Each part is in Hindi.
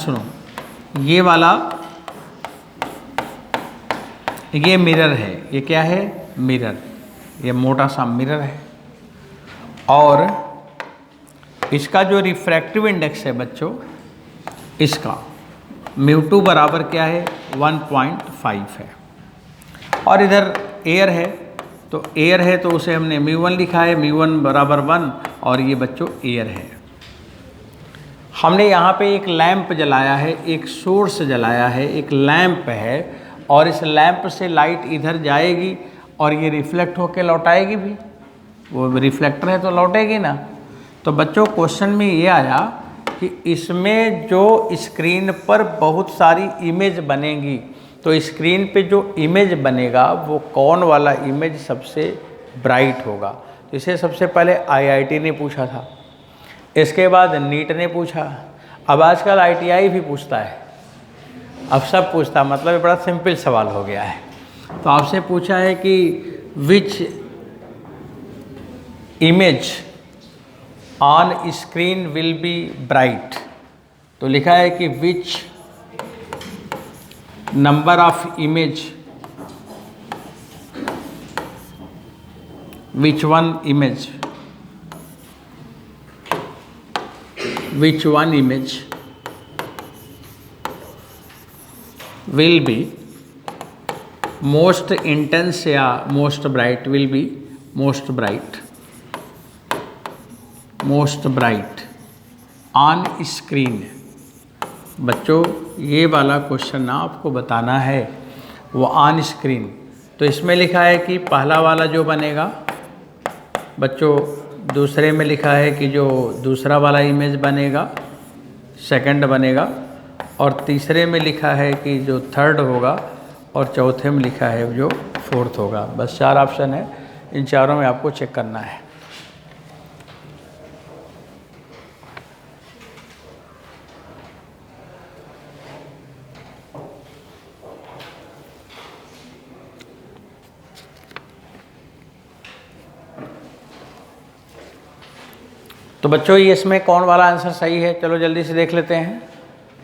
सुनो, ये वाला ये मिरर है, ये क्या है मिरर, ये मोटा सा मिरर है और इसका जो रिफ्रैक्टिव इंडेक्स है बच्चों, इसका μ2 बराबर क्या है 1.5 है। और इधर एयर है, तो एयर है तो उसे हमने μ1 लिखा है, μ1 बराबर 1 और ये बच्चों एयर है। हमने यहाँ पे एक लैंप जलाया है, एक सोर्स जलाया है, एक लैंप है और इस लैंप से लाइट इधर जाएगी और ये रिफ्लेक्ट होकर लौट आएगी भी, वो रिफ्लेक्टर है तो लौटेगी ना। तो बच्चों क्वेश्चन में ये आया कि इसमें जो स्क्रीन पर बहुत सारी इमेज बनेंगी, तो स्क्रीन पे जो इमेज बनेगा वो कौन वाला इमेज सबसे ब्राइट होगा। तो इसे सबसे पहले IIT ने पूछा था, इसके बाद नीट ने पूछा, अब आजकल ITI भी पूछता है, अब सब पूछता, मतलब ये बड़ा सिंपल सवाल हो गया है। तो आपसे पूछा है कि which image on screen will be bright, तो लिखा है कि which number of image, which one image, which one image will be most intense या most bright, will be most bright on screen। बच्चों ये वाला क्वेश्चन ना आपको बताना है वो ऑन स्क्रीन। तो इसमें लिखा है कि पहला वाला जो बनेगा बच्चों, दूसरे में लिखा है कि जो दूसरा वाला इमेज बनेगा सेकंड बनेगा, और तीसरे में लिखा है कि जो थर्ड होगा, और चौथे में लिखा है जो फोर्थ होगा। बस 4 ऑप्शन है, इन चारों में आपको चेक करना है। तो बच्चों ये इसमें कौन वाला आंसर सही है, चलो जल्दी से देख लेते हैं।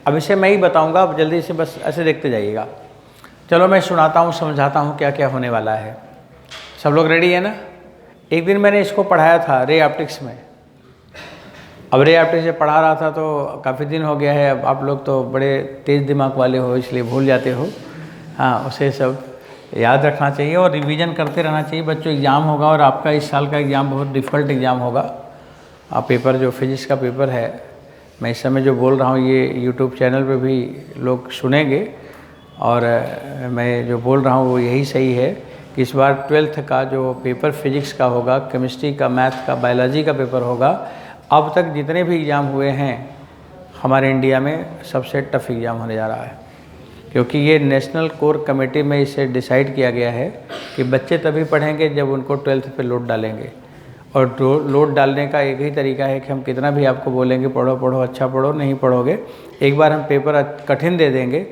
अब इसे मैं ही बताऊंगा, अब जल्दी से बस ऐसे देखते जाइएगा। चलो मैं सुनाता हूँ, समझाता हूँ क्या क्या होने वाला है। सब लोग रेडी है ना। एक दिन मैंने इसको पढ़ाया था रे ऑप्टिक्स में। अब रे ऑप्टिक्स से पढ़ा रहा था तो काफ़ी दिन हो गया है, अब आप लोग तो बड़े तेज़ दिमाग वाले हो इसलिए भूल जाते हो। हाँ, उसे सब याद रखना चाहिए और रिवीजन करते रहना चाहिए। बच्चों एग्ज़ाम होगा और आपका इस साल का एग्ज़ाम बहुत डिफ़िकल्ट एग्ज़ाम होगा। आप पेपर जो फिजिक्स का पेपर है, मैं इस समय जो बोल रहा हूँ ये यूट्यूब चैनल पे भी लोग सुनेंगे, और मैं जो बोल रहा हूँ वो यही सही है कि इस बार 12th का जो पेपर फिजिक्स का होगा, केमिस्ट्री का, मैथ का, बायोलॉजी का पेपर होगा, अब तक जितने भी एग्ज़ाम हुए हैं हमारे इंडिया में सबसे टफ एग्ज़ाम होने जा रहा है। क्योंकि ये नेशनल कोर कमेटी में इसे डिसाइड किया गया है कि बच्चे तभी पढ़ेंगे जब उनको 12th पे लोड डालेंगे। और लोड डालने का एक ही तरीका है कि हम कितना भी आपको बोलेंगे पढ़ो पढ़ो, अच्छा पढ़ो, नहीं पढ़ोगे, एक बार हम पेपर कठिन दे देंगे,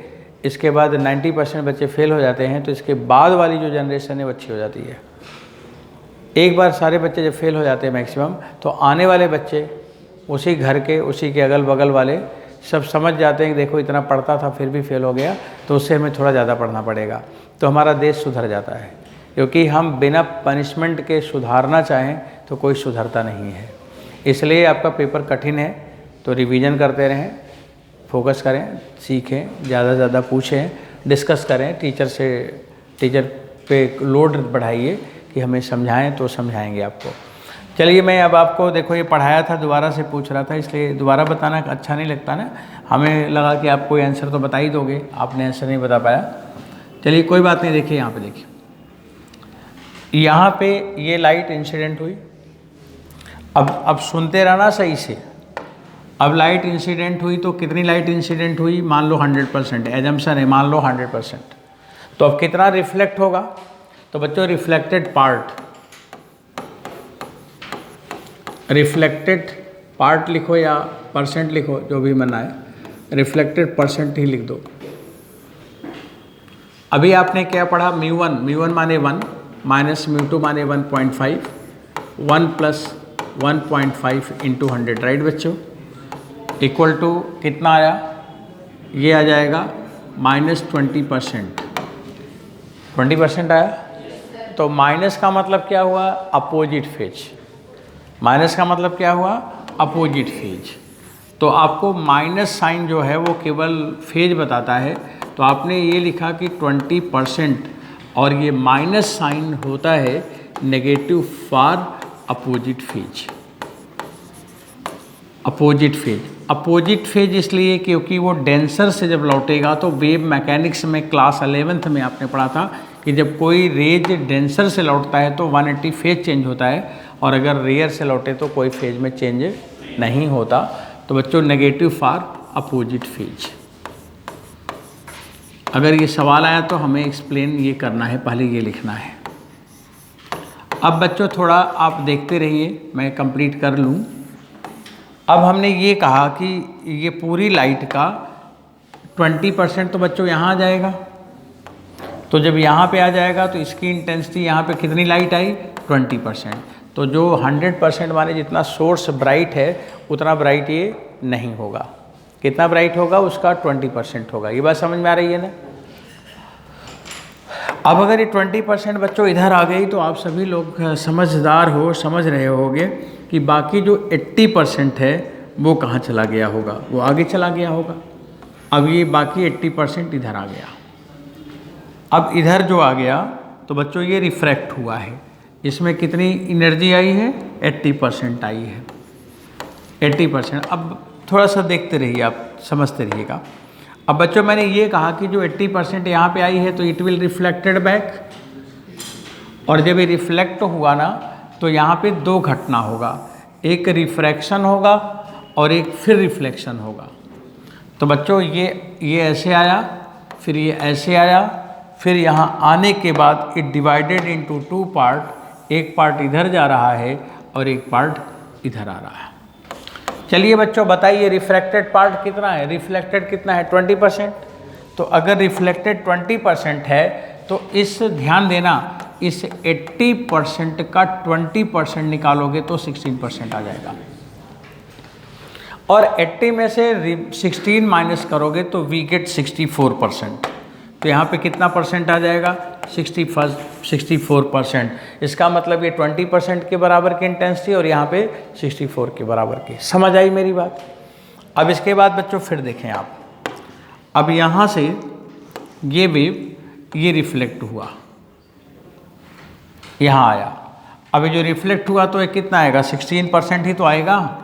इसके बाद 90% बच्चे फेल हो जाते हैं, तो इसके बाद वाली जो जनरेशन है वो अच्छी हो जाती है। एक बार सारे बच्चे जब फेल हो जाते हैं मैक्सिमम, तो आने वाले बच्चे उसी घर के, उसी के अगल बगल वाले सब समझ जाते हैं कि देखो इतना पढ़ता था फिर भी फेल हो गया, तो उससे हमें थोड़ा ज़्यादा पढ़ना पड़ेगा, तो हमारा देश सुधर जाता है। क्योंकि हम बिना पनिशमेंट के सुधारना चाहें तो कोई सुधरता नहीं है। इसलिए आपका पेपर कठिन है, तो रिवीजन करते रहें, फोकस करें, सीखें, ज़्यादा से ज़्यादा पूछें, डिस्कस करें, टीचर पे लोड बढ़ाइए कि हमें समझाएं तो समझाएंगे आपको। चलिए मैं अब आपको देखो ये पढ़ाया था, दोबारा से पूछ रहा था, इसलिए दोबारा बताना अच्छा नहीं लगता ना। हमें लगा कि आप कोई आंसर तो बता ही दोगे, आपने आंसर नहीं बता पाया। चलिए कोई बात नहीं, देखिए यहाँ पे देखिए, यहाँ पे ये लाइट इंसिडेंट हुई। अब सुनते रहना सही से। अब लाइट इंसिडेंट हुई तो कितनी लाइट इंसिडेंट हुई, मान लो 100%, एजम्पशन है, मान लो 100%। तो अब कितना रिफ्लेक्ट होगा, तो बच्चों रिफ्लेक्टेड पार्ट लिखो या परसेंट लिखो, जो भी मन आए, रिफ्लेक्टेड परसेंट ही लिख दो। अभी आपने क्या पढ़ा, μ1 माने 1 माइनस μ2 माने 1.5, 1 प्लस 1.5 इंटू 100, राइट बच्चों, इक्वल टू कितना आया ये आ जाएगा -20%। 20% आया, तो माइनस का मतलब क्या हुआ? Opposite phase. माइनस का मतलब क्या हुआ? Opposite phase. तो आपको माइनस साइन जो है वो केवल फेज बताता है, तो आपने ये लिखा कि 20%, और ये माइनस साइन होता है negative for opposite phase. Opposite phase, opposite phase इसलिए क्योंकि वो डेंसर से जब लौटेगा, तो वेव मैकेनिक्स में क्लास 11th में आपने पढ़ा था कि जब कोई रेज डेंसर से लौटता है तो 180 फेज चेंज होता है, और अगर रेयर से लौटे तो कोई फेज में चेंज नहीं होता। तो बच्चों नेगेटिव फॉर अपोजिट फेज। अगर ये सवाल आया तो हमें एक्सप्लेन ये करना है, पहले ये लिखना है। अब बच्चों थोड़ा आप देखते रहिए, मैं कंप्लीट कर लूँ। अब हमने ये कहा कि ये पूरी लाइट का 20% तो बच्चों यहाँ आ जाएगा, तो जब यहाँ पे आ जाएगा तो इसकी इंटेंसिटी यहाँ पे कितनी लाइट आई? 20%। तो जो 100% माने जितना सोर्स ब्राइट है उतना ब्राइट ये नहीं होगा। कितना ब्राइट होगा? उसका 20% होगा। ये बात समझ में आ रही है ना? अब अगर ये 20% बच्चों इधर आ गई तो आप सभी लोग समझदार हो, समझ रहे होगे कि बाकी जो 80% है वो कहाँ चला गया होगा? वो आगे चला गया होगा। अब ये बाकी 80% इधर आ गया। अब इधर जो आ गया तो बच्चों ये रिफ्रैक्ट हुआ है, इसमें कितनी एनर्जी आई है? 80% आई है। 80%। अब थोड़ा सा देखते रहिए, आप समझते रहिएगा। अब बच्चों मैंने ये कहा कि जो 80% यहाँ पे आई है तो इट विल रिफ्लेक्टेड बैक, और जब ये रिफ्लेक्ट हुआ ना तो यहाँ पे दो घटना होगा, एक रिफ्रैक्शन होगा और एक फिर रिफ्लेक्शन होगा। तो बच्चों ये ऐसे आया, फिर ये ऐसे आया, फिर यहाँ आने के बाद इट डिवाइडेड इनटू 2 पार्ट। एक पार्ट इधर जा रहा है और एक पार्ट इधर आ रहा है। चलिए बच्चों बताइए रिफ्लेक्टेड पार्ट कितना है? रिफ्लेक्टेड कितना है? 20%। तो अगर रिफ्लेक्टेड 20% है तो इस ध्यान देना, इस 80% का 20% निकालोगे तो 16% आ जाएगा, और 80 में से 16 माइनस करोगे तो वी गेट 64%। तो यहाँ पे कितना परसेंट आ जाएगा? 64%। इसका मतलब ये 20% के बराबर की इंटेंसिटी और यहाँ पे 64 के बराबर की। समझ आई मेरी बात? अब इसके बाद बच्चों फिर देखें आप, अब यहाँ से ये वेव ये रिफ्लेक्ट हुआ, यहाँ आया। अभी जो रिफ्लेक्ट हुआ तो ये कितना आएगा? 16% ही तो आएगा।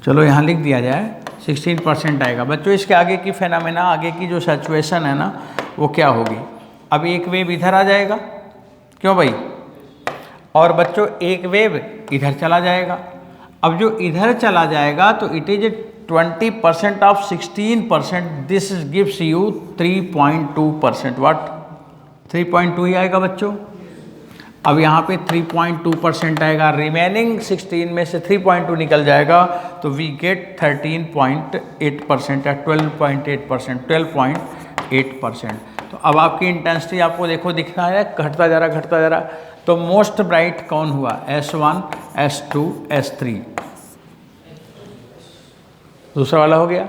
चलो यहाँ लिख दिया जाए 16% आएगा। बच्चों इसके आगे की फेनामेना, आगे की जो सिचुएशन है ना वो क्या होगी? अब एक वेव इधर आ जाएगा, क्यों भाई? और बच्चों एक वेव इधर चला जाएगा। अब जो इधर चला जाएगा तो it is 20% of 16%, this gives you 3.2%। What? 3.2 ही आएगा बच्चों। अब यहाँ पे 3.2% आएगा, रिमेनिंग 16 में से 3.2 निकल जाएगा तो वी गेट 13.8% या 12.8%, 12.8%। तो अब आपकी इंटेंसिटी आपको देखो दिखना है, घटता जा रहा। तो मोस्ट ब्राइट कौन हुआ? S1, S2, S3। दूसरा वाला हो गया।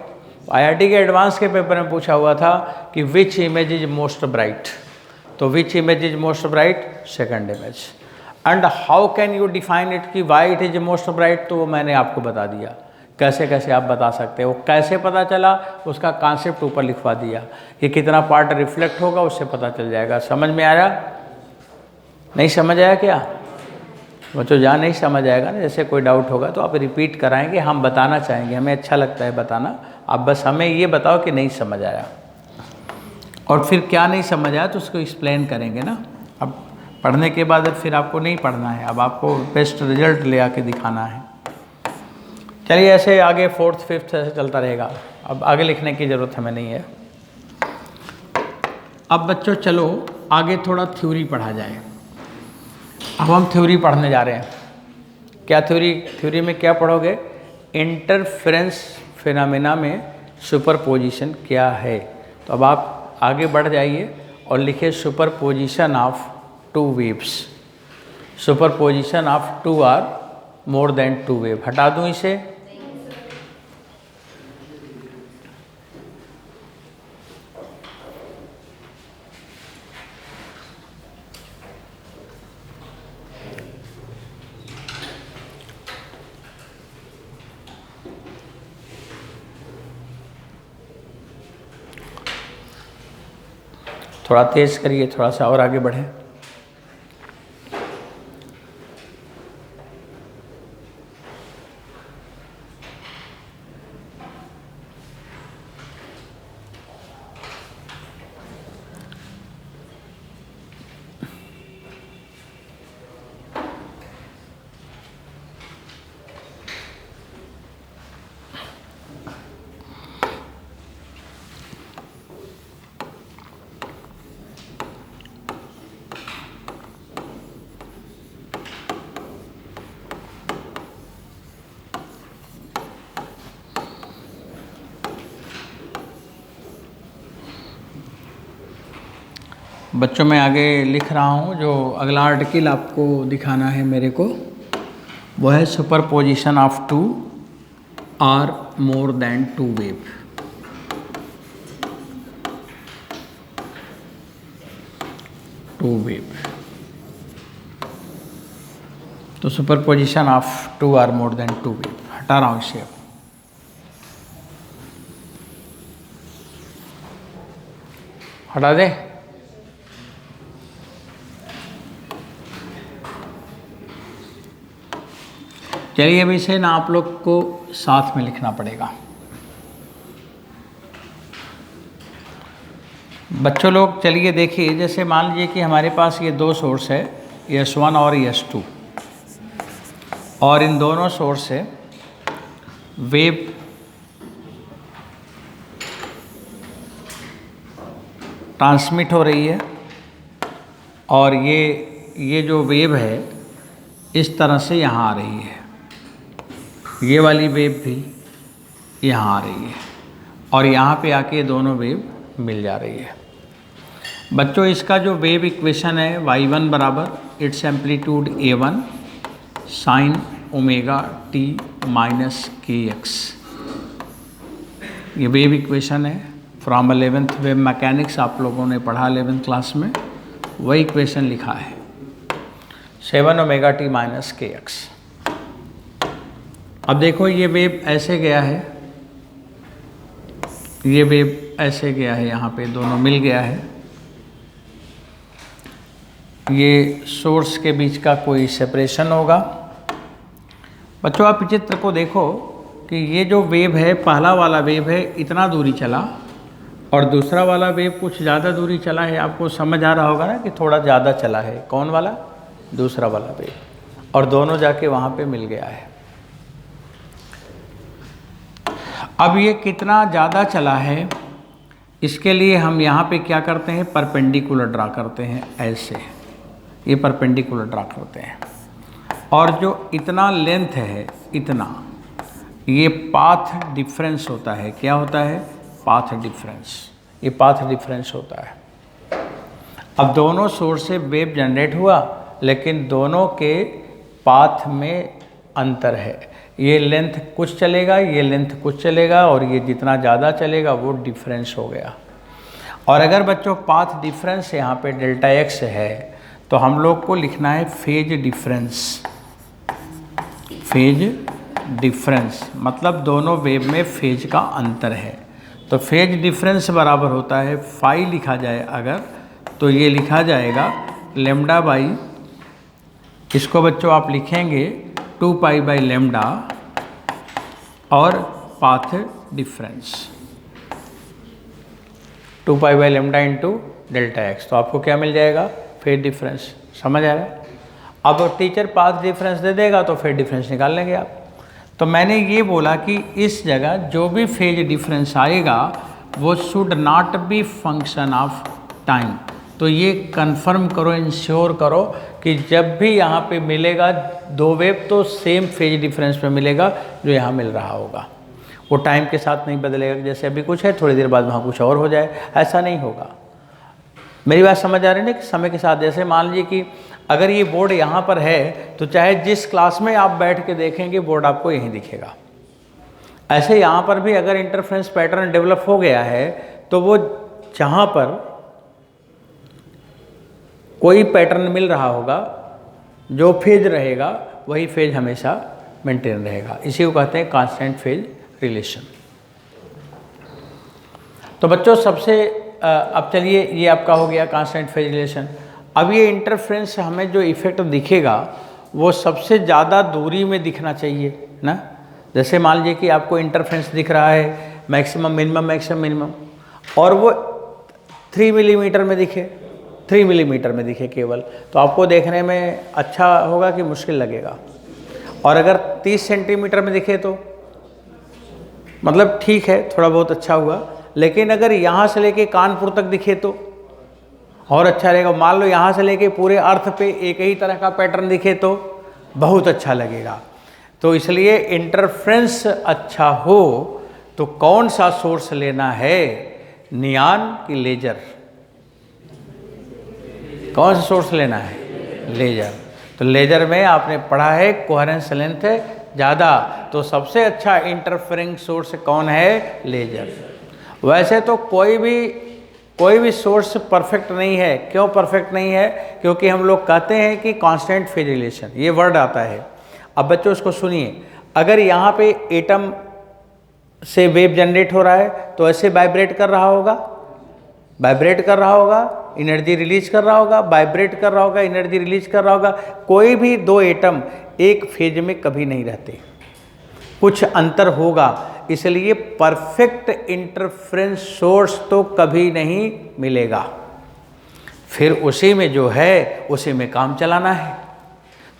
IIT के एडवांस के पेपर में पूछा हुआ था कि which image is most bright, तो which image is most bright? Second image. And how can you define it कि why it is most bright? तो वो मैंने आपको बता दिया कैसे कैसे आप बता सकते हो। कैसे पता चला? उसका कॉन्सेप्ट ऊपर लिखवा दिया कि कितना पार्ट रिफ्लेक्ट होगा, उससे पता चल जाएगा। समझ में आया? नहीं समझ आया क्या बच्चों? जहाँ नहीं समझ आएगा ना, जैसे कोई डाउट होगा तो आप रिपीट कराएंगे, हम बताना चाहेंगे, हमें अच्छा लगता है बताना। आप बस हमें ये बताओ कि नहीं समझ आया, और फिर क्या नहीं समझ आया तो उसको एक्सप्लेन करेंगे ना। अब पढ़ने के बाद अब फिर आपको नहीं पढ़ना है, अब आपको बेस्ट रिजल्ट ले आके दिखाना है। चलिए ऐसे आगे 4th 5th ऐसे चलता रहेगा, अब आगे लिखने की ज़रूरत हमें नहीं है। अब बच्चों चलो आगे थोड़ा थ्योरी पढ़ा जाए। अब हम थ्योरी पढ़ने जा रहे हैं। क्या थ्योरी में क्या पढ़ोगे? इंटरफेरेंस फिनोमेना में सुपरपोजिशन क्या है। तो अब आप आगे बढ़ जाइए और लिखिए superposition of 2 waves. Superposition of 2 are more than 2 wave. हटा दूं इसे? थोड़ा तेज़ करिए, थोड़ा सा और आगे बढ़ें। बच्चों मैं आगे लिख रहा हूँ, जो अगला आर्टिकल आपको दिखाना है मेरे को, वो है superposition of two or more than two wave. Two wave, तो superposition of two or more than two wave, हटा रहा हूँ इसे अब। हटा दे। चलिए अभी इसे ना आप लोग को साथ में लिखना पड़ेगा। बच्चों लोग चलिए देखिए, जैसे मान लीजिए कि हमारे पास ये दो सोर्स है, S1 और S2, और इन दोनों सोर्स से वेव ट्रांसमिट हो रही है, और ये जो वेव है इस तरह से यहाँ आ रही है, ये वाली वेव भी यहाँ आ रही है, और यहाँ पे आके दोनों वेव मिल जा रही है। बच्चों इसका जो वेव इक्वेशन है y1 बराबर it's amplitude a1 sine omega t minus kx, ये वेव इक्वेशन है फ्रॉम 11th वेव मैकेनिक्स, आप लोगों ने पढ़ा 11th क्लास में, वही इक्वेशन लिखा है 7 ओमेगा t माइनस kx। अब देखो ये वेव ऐसे गया है, ये वेव ऐसे गया है, यहाँ पे दोनों मिल गया है, ये सोर्स के बीच का कोई सेपरेशन होगा। बच्चों आप चित्र को देखो कि ये जो वेव है, पहला वाला वेव है इतना दूरी चला, और दूसरा वाला वेव कुछ ज़्यादा दूरी चला है। आपको समझ आ रहा होगा ना कि थोड़ा ज़्यादा चला है। कौन वाला? दूसरा वाला वेव, और दोनों जाके वहाँ पे मिल गया है। अब ये कितना ज़्यादा चला है, इसके लिए हम यहाँ पे क्या करते हैं, परपेंडिकुलर ड्रा करते हैं, ऐसे ये परपेंडिकुलर ड्रा करते हैं, और जो इतना लेंथ है इतना, ये पाथ डिफरेंस होता है। क्या होता है? पाथ डिफरेंस, ये पाथ डिफरेंस होता है। अब दोनों सोर्स से वेव जनरेट हुआ, लेकिन दोनों के पाथ में अंतर है, ये लेंथ कुछ चलेगा, ये लेंथ कुछ चलेगा, और ये जितना ज़्यादा चलेगा वो डिफरेंस हो गया। और अगर बच्चों पाथ डिफरेंस यहाँ पे डेल्टा एक्स है, तो हम लोग को लिखना है फेज डिफरेंस। फेज डिफरेंस मतलब दोनों वेव में फेज का अंतर है, तो फेज डिफरेंस बराबर होता है फाई लिखा जाए अगर, तो ये लिखा जाएगा लेम्डा बाई, इसको बच्चों आप लिखेंगे 2 पाई बाई लेम्डा और path difference, 2 pi by lambda into delta x, तो आपको क्या मिल जाएगा? Phase difference. समझ आ रहा है? अब टीचर पाथ डिफरेंस दे देगा तो फेज डिफरेंस निकाल लेंगे आप। तो मैंने ये बोला कि इस जगह जो भी फेज डिफरेंस आएगा वो should not be function of time. तो ये कंफर्म करो, इंश्योर करो कि जब भी यहाँ पे मिलेगा दो वेव तो सेम फेज डिफरेंस पे मिलेगा जो यहाँ मिल रहा होगा, वो टाइम के साथ नहीं बदलेगा। जैसे अभी कुछ है, थोड़ी देर बाद वहाँ कुछ और हो जाए, ऐसा नहीं होगा। मेरी बात समझ आ रही है ना कि समय के साथ, जैसे मान लीजिए कि अगर ये बोर्ड यहाँ पर है तो चाहे जिस क्लास में आप बैठ के देखेंगे बोर्ड आपको यहीं दिखेगा। ऐसे यहाँ पर भी अगर इंटरफ्रेंस पैटर्न डेवलप हो गया है तो वो जहाँ पर कोई पैटर्न मिल रहा होगा, जो फेज रहेगा वही फेज हमेशा मेंटेन रहेगा। इसी को कहते हैं कांस्टेंट फेज रिलेशन। तो बच्चों सबसे अब चलिए ये आपका हो गया कांस्टेंट फेज रिलेशन। अब ये इंटरफ्रेंस हमें जो इफेक्ट दिखेगा वो सबसे ज़्यादा दूरी में दिखना चाहिए ना। जैसे मान लीजिए कि आपको इंटरफ्रेंस दिख रहा है मैक्सिमम मिनिमम मैक्सिमम मिनिमम, और वो 3 मिलीमीटर में दिखे, 3 मिलीमीटर में दिखे केवल, तो आपको देखने में अच्छा होगा कि मुश्किल लगेगा। और अगर 30 सेंटीमीटर में दिखे तो मतलब ठीक है, थोड़ा बहुत अच्छा हुआ। लेकिन अगर यहाँ से लेके कानपुर तक दिखे तो और अच्छा रहेगा। मान लो यहाँ से लेके पूरे अर्थ पे एक ही तरह का पैटर्न दिखे तो बहुत अच्छा लगेगा। तो इसलिए इंटरफ्रेंस अच्छा हो तो कौन सा सोर्स लेना है, नियॉन की लेजर? कौन सा सोर्स लेना है? लेजर। तो लेजर में आपने पढ़ा है कोहेरेंस लेंथ ज़्यादा, तो सबसे अच्छा इंटरफेरिंग सोर्स कौन है? लेजर। वैसे तो कोई भी सोर्स परफेक्ट नहीं है। क्यों परफेक्ट नहीं है? क्योंकि हम लोग कहते हैं कि कांस्टेंट फेज रिलेशन, ये वर्ड आता है। अब बच्चों इसको सुनिए, अगर यहाँ पे एटम से वेव जनरेट हो रहा है तो ऐसे वाइब्रेट कर रहा होगा, वाइब्रेट कर रहा होगा, एनर्जी रिलीज कर रहा होगा, वाइब्रेट कर रहा होगा, एनर्जी रिलीज कर रहा होगा। कोई भी दो एटम एक फेज में कभी नहीं रहते, कुछ अंतर होगा। इसलिए परफेक्ट इंटरफ्रेंस सोर्स तो कभी नहीं मिलेगा। फिर उसी में जो है उसी में काम चलाना है।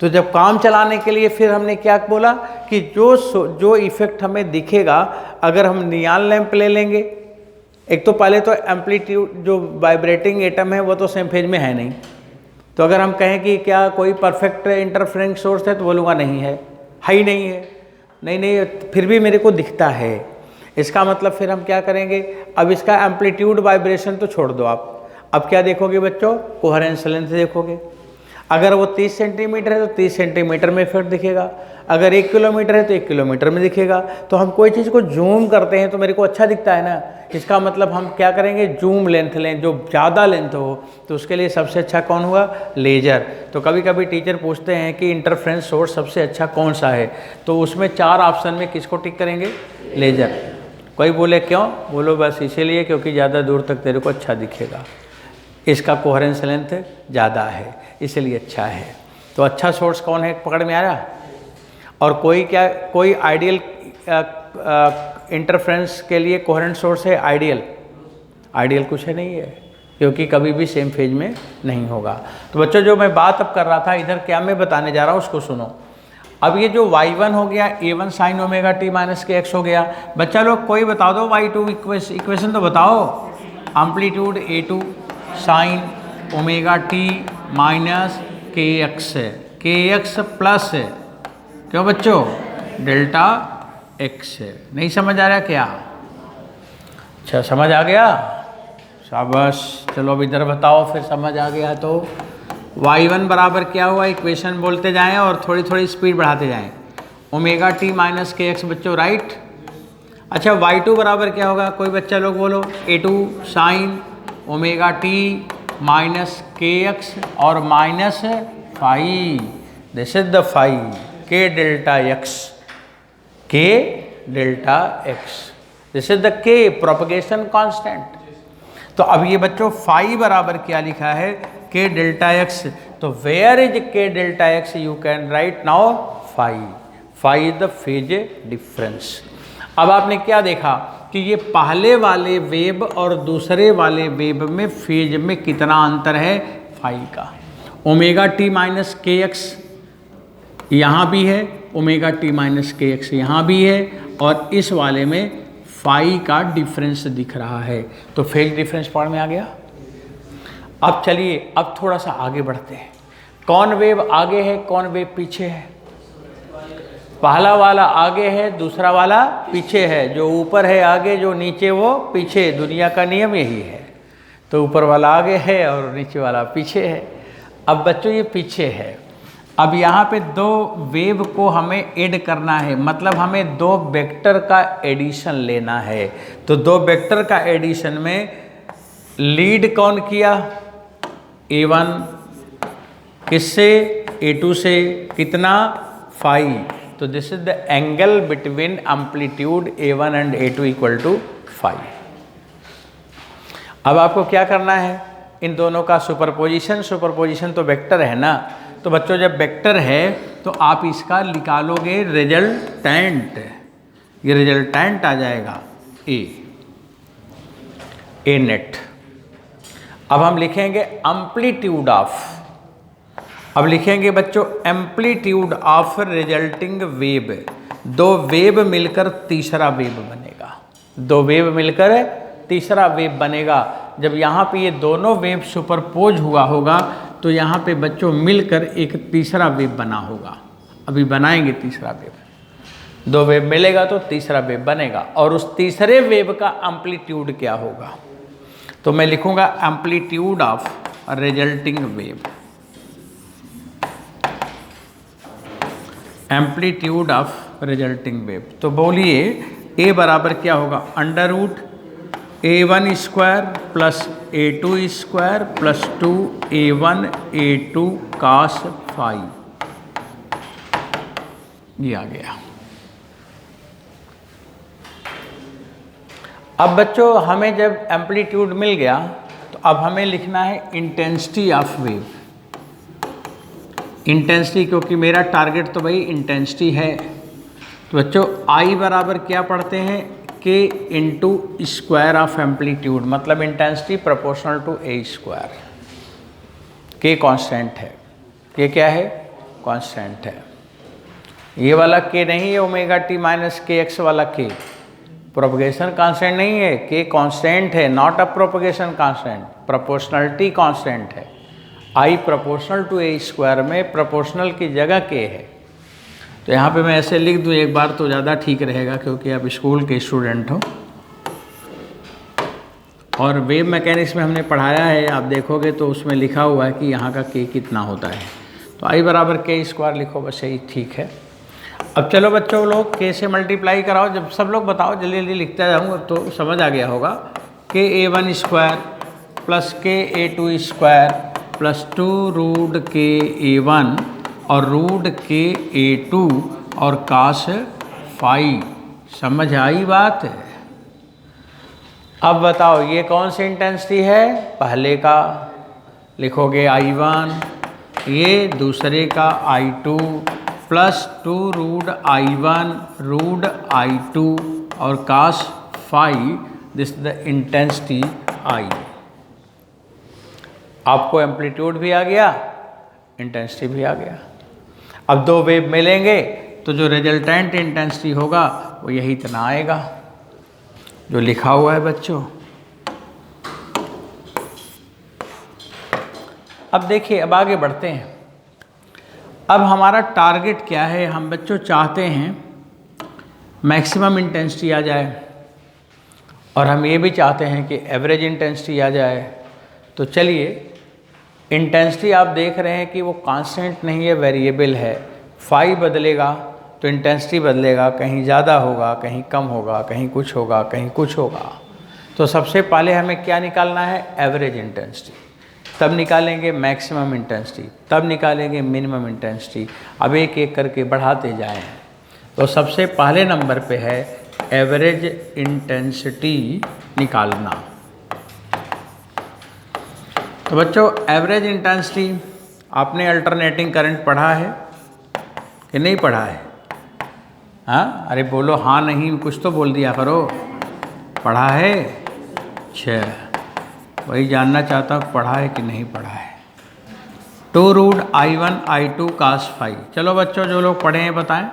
तो जब काम चलाने के लिए फिर हमने क्या बोला कि जो इफेक्ट हमें दिखेगा, अगर हम नियॉन लैंप ले लेंगे, एक तो पहले तो एम्पलीट्यूड जो वाइब्रेटिंग एटम है वो तो सेम फेज में है नहीं। तो अगर हम कहें कि क्या कोई परफेक्ट इंटरफेरेंस सोर्स है तो बोलूँगा नहीं है, ही नहीं है। नहीं, फिर भी मेरे को दिखता है। इसका मतलब फिर हम क्या करेंगे, अब इसका एम्पलीट्यूड वाइब्रेशन तो छोड़ दो आप। अब क्या देखोगे बच्चों? कोहेरेंस लेंथ देखोगे। अगर वो 30 सेंटीमीटर है तो 30 सेंटीमीटर में इफेक्ट दिखेगा, अगर 1 किलोमीटर है तो 1 किलोमीटर में दिखेगा। तो हम कोई चीज़ को जूम करते हैं तो मेरे को अच्छा दिखता है ना। इसका मतलब हम क्या करेंगे, जूम लेंथ लें, जो ज़्यादा लेंथ हो। तो उसके लिए सबसे अच्छा कौन हुआ? लेजर। तो कभी कभी टीचर पूछते हैं कि इंटरफ्रेंस सोर्स सबसे अच्छा कौन सा है, तो उसमें 4 ऑप्शन में किसको टिक करेंगे? लेजर। कोई बोले क्यों? बोलो बस इसीलिए क्योंकि ज़्यादा दूर तक तेरे को अच्छा दिखेगा, इसका कोहेरेंस लेंथ ज़्यादा है, इसलिए अच्छा है। तो अच्छा सोर्स कौन है, पकड़ में आया? और कोई आइडियल इंटरफ्रेंस के लिए कोहेरेंट सोर्स है? आइडियल कुछ है नहीं है, क्योंकि कभी भी सेम फेज में नहीं होगा। तो बच्चों जो मैं बात अब कर रहा था, इधर क्या मैं बताने जा रहा हूँ उसको सुनो। अब ये जो y1 हो गया, a1 sign omega T minus के एक्स हो गया। बच्चा लोग कोई बता दो y2 इक्वेशन तो बताओ। Amplitude a2 sine omega T minus के एक्स प्लस, क्यों बच्चों? Delta x. नहीं समझ आ रहा क्या? अच्छा समझ आ गया, शाबाश। चलो अब इधर बताओ, फिर समझ आ गया तो y1 बराबर क्या हुआ, इक्वेशन बोलते जाएं और थोड़ी थोड़ी स्पीड बढ़ाते जाएं। ओमेगा टी माइनस के एक्स बच्चों, राइट। अच्छा y2 बराबर क्या होगा, कोई बच्चा लोग बोलो? a2 sine omega T minus के एक्स और minus phi, this is the phi, K delta X, K delta X, this is the K propagation constant. तो अब ये बच्चों फाई बराबर क्या लिखा है, के डेल्टा एक्स। तो where is K delta x, you can write now phi is the phase difference. अब आपने क्या देखा कि ये पहले वाले वेब और दूसरे वाले वेब में फेज में कितना अंतर है, फाई का। ओमेगा टी माइनस के एक्स यहाँ भी है, ओमेगा टी माइनस के एक्स यहाँ भी है, और इस वाले में फाई का डिफरेंस दिख रहा है। तो फेज डिफरेंस पढ़ में आ गया। अब चलिए अब थोड़ा सा आगे बढ़ते हैं। कौन वेव आगे है, कौन वेव पीछे है? पहला वाला आगे है, दूसरा वाला पीछे है। जो ऊपर है आगे, जो नीचे वो पीछे। दुनिया का नियम यही है। तो ऊपर वाला आगे है और नीचे वाला पीछे है। अब बच्चों ये पीछे है। अब यहाँ पे दो वेव को हमें ऐड करना है, मतलब हमें दो वेक्टर का एडिशन लेना है। तो दो वेक्टर का एडिशन में लीड कौन किया, A1 किससे, A2 से, कितना, फाई। तो this is the angle between amplitude A1 and A2 equal to phi. अब आपको क्या करना है, इन दोनों का सुपरपोजिशन तो वेक्टर है ना, तो बच्चों जब वेक्टर है तो आप इसका निकालोगे रिजल्टेंट, ये रिजल्टेंट आ जाएगा ए नेट। अब हम लिखेंगे एम्पलीट्यूड ऑफ, अब लिखेंगे बच्चों एम्पलीट्यूड ऑफ रिजल्टिंग वेव, दो वेव मिलकर तीसरा वेव बनेगा, दो वेव मिलकर तीसरा वेव बनेगा। जब यहाँ पे ये दोनों वेव सुपरपोज हुआ होगा तो यहाँ पे बच्चों मिलकर एक तीसरा वेव बना होगा, अभी बनाएंगे तीसरा वेव, दो वेव मिलेगा तो तीसरा वेव बनेगा, और उस तीसरे वेव का एम्पलीट्यूड क्या होगा, तो मैं लिखूंगा amplitude of resulting wave, amplitude of resulting wave. तो बोलिए ए बराबर क्या होगा, under root A1 square plus A2 square plus 2A1 A2 cos phi, ये आ गया। अब बच्चों हमें जब एम्पलीट्यूड मिल गया तो अब हमें लिखना है इंटेंसिटी ऑफ वेव, इंटेंसिटी, क्योंकि मेरा टारगेट तो भाई इंटेंसिटी है। तो बच्चों आई बराबर क्या पढ़ते हैं, K into square of amplitude, मतलब intensity proportional to A square. K constant है, के क्या है, कांस्टेंट है, ये वाला के नहीं है ओमेगा टी माइनस के एक्स वाला के, प्रोपगेशन कांस्टेंट नहीं है, के कांस्टेंट है, not a propagation constant, proportionality constant है। I proportional to A square में प्रोपोर्शनल की जगह के है, तो यहाँ पे मैं ऐसे लिख दूँ एक बार तो ज़्यादा ठीक रहेगा, क्योंकि आप स्कूल के स्टूडेंट हो और वेव मैकेनिक्स में हमने पढ़ाया है, आप देखोगे तो उसमें लिखा हुआ है कि यहाँ का के कितना होता है, तो आई बराबर के स्क्वायर लिखो, बस यही ठीक है। अब चलो बच्चों लोग के से मल्टीप्लाई कराओ, जब सब लोग बताओ, जल्दी जल्दी लिखता जाऊँगा तो समझ आ गया होगा। के A1 स्क्वायर प्लस के A2 स्क्वायर प्लस 2 रूट के A1 और रूट के A2 और काश फाई, समझ आई बात। अब बताओ ये कौन सी इंटेंसिटी है, पहले का लिखोगे I1, ये दूसरे का I2 plus 2 root I1 root I2 और cos phi, this the intensity I। आपको एम्पलीट्यूड भी आ गया, इंटेंसिटी भी आ गया। अब दो वेव मिलेंगे तो जो रिजल्टेंट इंटेंसिटी होगा वो यही इतना आएगा जो लिखा हुआ है बच्चों। अब देखिए, अब आगे बढ़ते हैं। अब हमारा टारगेट क्या है, हम बच्चों चाहते हैं मैक्सिमम इंटेंसिटी आ जाए और हम ये भी चाहते हैं कि एवरेज इंटेंसिटी आ जाए। तो चलिए, इंटेंसिटी आप देख रहे हैं कि वो कांस्टेंट नहीं है, वेरिएबल है। फाई बदलेगा तो इंटेंसिटी बदलेगा, कहीं ज़्यादा होगा, कहीं कम होगा, कहीं कुछ होगा, कहीं कुछ होगा। तो सबसे पहले हमें क्या निकालना है, एवरेज इंटेंसिटी, तब निकालेंगे मैक्सिमम इंटेंसिटी, तब निकालेंगे मिनिमम इंटेंसिटी। अब एक एक करके बढ़ाते जाएं। तो सबसे पहले नंबर पे है एवरेज इंटेंसिटी निकालना। तो बच्चों एवरेज इंटेंसिटी आपने अल्टरनेटिंग करंट पढ़ा है कि नहीं पढ़ा है? हाँ, अरे बोलो हाँ नहीं, कुछ तो बोल दिया करो। पढ़ा है? अच्छा, वही जानना चाहता हूँ पढ़ा है कि नहीं पढ़ा है। 2 root I1 I2 cos phi. चलो बच्चों जो लोग पढ़े हैं बताएं।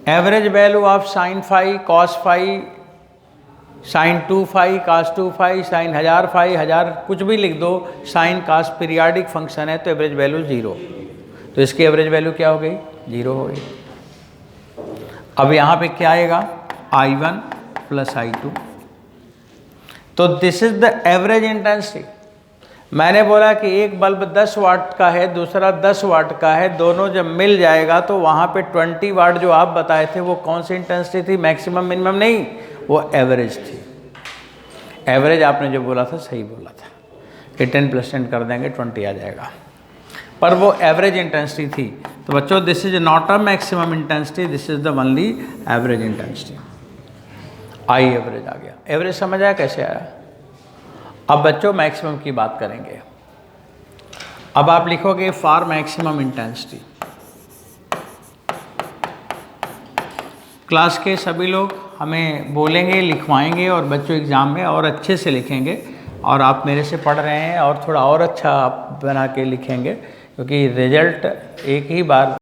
Average value of sine phi, cos phi, sine 2 phi, cos 2 phi, sine 1000 phi, 1000 कुछ भी लिख दो, साइन कास पीरियाडिक फंक्शन है तो एवरेज वैल्यू 0। तो इसकी एवरेज वैल्यू क्या हो गई, 0 हो गई। अब यहाँ पे क्या आएगा, I1 प्लस I2। तो this is the average intensity. मैंने बोला कि एक बल्ब 10 वाट का है, दूसरा 10 वाट का है, दोनों जब मिल जाएगा तो वहाँ पे 20 वाट जो आप बताए थे वो कौन सी इंटेंसिटी थी, मैक्सिमम मिनिमम नहीं, वो एवरेज थी। एवरेज आपने जो बोला था सही बोला था कि 10 + 10 कर देंगे 20 आ जाएगा, पर वो एवरेज इंटेंसिटी थी। तो बच्चों this is not a maximum intensity, this is the only average intensity. I average आ गया। एवरेज समझ आया कैसे आया? अब बच्चों मैक्सिमम की बात करेंगे। अब आप लिखोगे फॉर मैक्सिमम इंटेंसिटी। क्लास के सभी लोग हमें बोलेंगे, लिखवाएंगे और बच्चों एग्ज़ाम में और अच्छे से लिखेंगे। और आप मेरे से पढ़ रहे हैं और थोड़ा और अच्छा आप बना के लिखेंगे, क्योंकि रिज़ल्ट एक ही बार